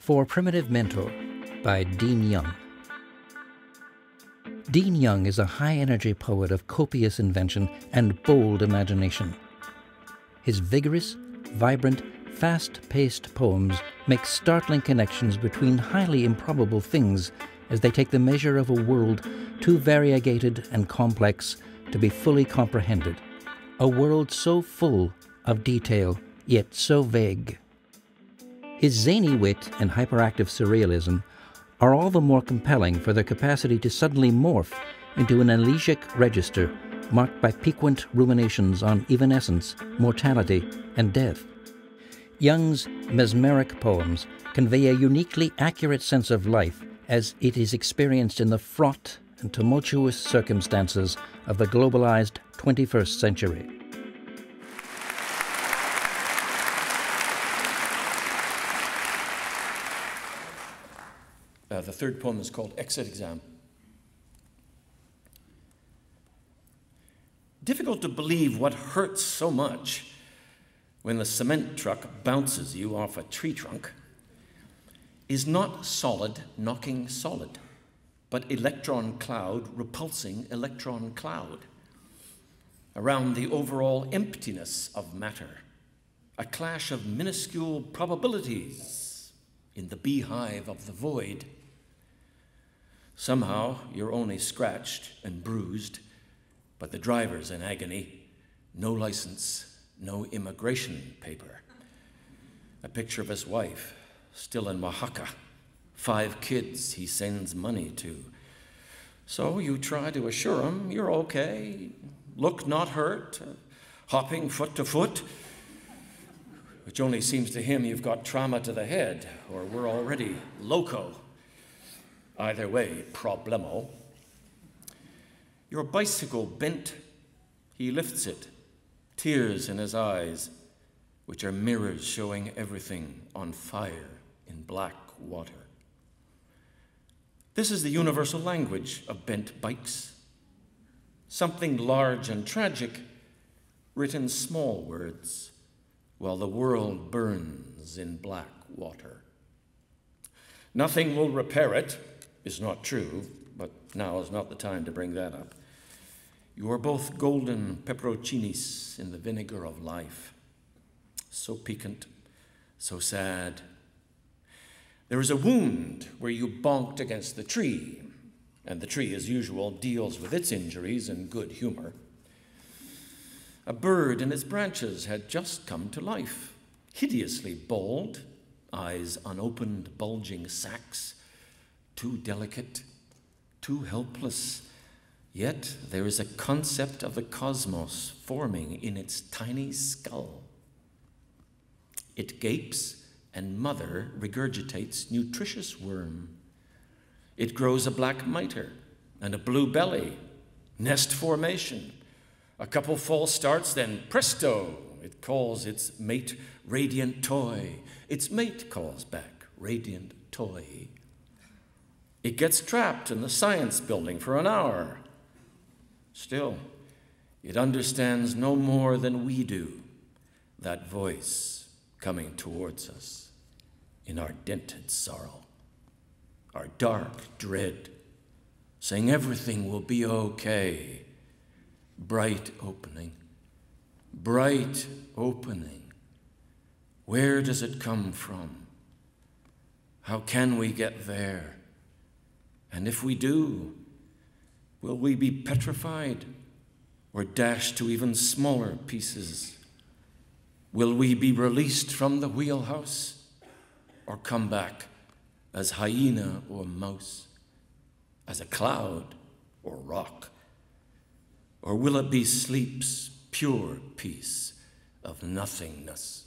For Primitive Mentor by Dean Young. Dean Young is a high-energy poet of copious invention and bold imagination. His vigorous, vibrant, fast-paced poems make startling connections between highly improbable things as they take the measure of a world too variegated and complex to be fully comprehended. A world so full of detail, yet so vague. His zany wit and hyperactive surrealism are all the more compelling for their capacity to suddenly morph into an elegiac register marked by piquant ruminations on evanescence, mortality, and death. Young's mesmeric poems convey a uniquely accurate sense of life as it is experienced in the fraught and tumultuous circumstances of the globalized 21st century. The third poem is called Exit Exam. Difficult to believe what hurts so much when the cement truck bounces you off a tree trunk is not solid knocking solid, but electron cloud repulsing electron cloud around the overall emptiness of matter, a clash of minuscule probabilities in the beehive of the void. Somehow you're only scratched and bruised, but the driver's in agony. No license, no immigration paper. A picture of his wife, still in Oaxaca. 5 kids he sends money to. So you try to assure him you're okay, look not hurt, hopping foot to foot, which only seems to him you've got trauma to the head, or we're already loco. Either way, problemo. Your bicycle bent, he lifts it, tears in his eyes, which are mirrors showing everything on fire in black water. This is the universal language of bent bikes. Something large and tragic, written small words, while the world burns in black water. Nothing will repair it is not true, but now is not the time to bring that up. You are both golden pepperoncinis in the vinegar of life. So piquant, so sad. There is a wound where you bonked against the tree, and the tree, as usual, deals with its injuries in good humor. A bird in its branches had just come to life, hideously bald, eyes unopened, bulging sacs, too delicate, too helpless. Yet there is a concept of the cosmos forming in its tiny skull. It gapes, and mother regurgitates nutritious worm. It grows a black mitre and a blue belly, nest formation. A couple false starts, then presto, it calls its mate radiant toy. Its mate calls back radiant toy. It gets trapped in the science building for an hour. Still, it understands no more than we do, that voice coming towards us in our dented sorrow, our dark dread, saying everything will be okay. Bright opening, bright opening. Where does it come from? How can we get there? And if we do, will we be petrified or dashed to even smaller pieces? Will we be released from the wheelhouse or come back as hyena or mouse, as a cloud or rock? Or will it be sleep's pure peace of nothingness?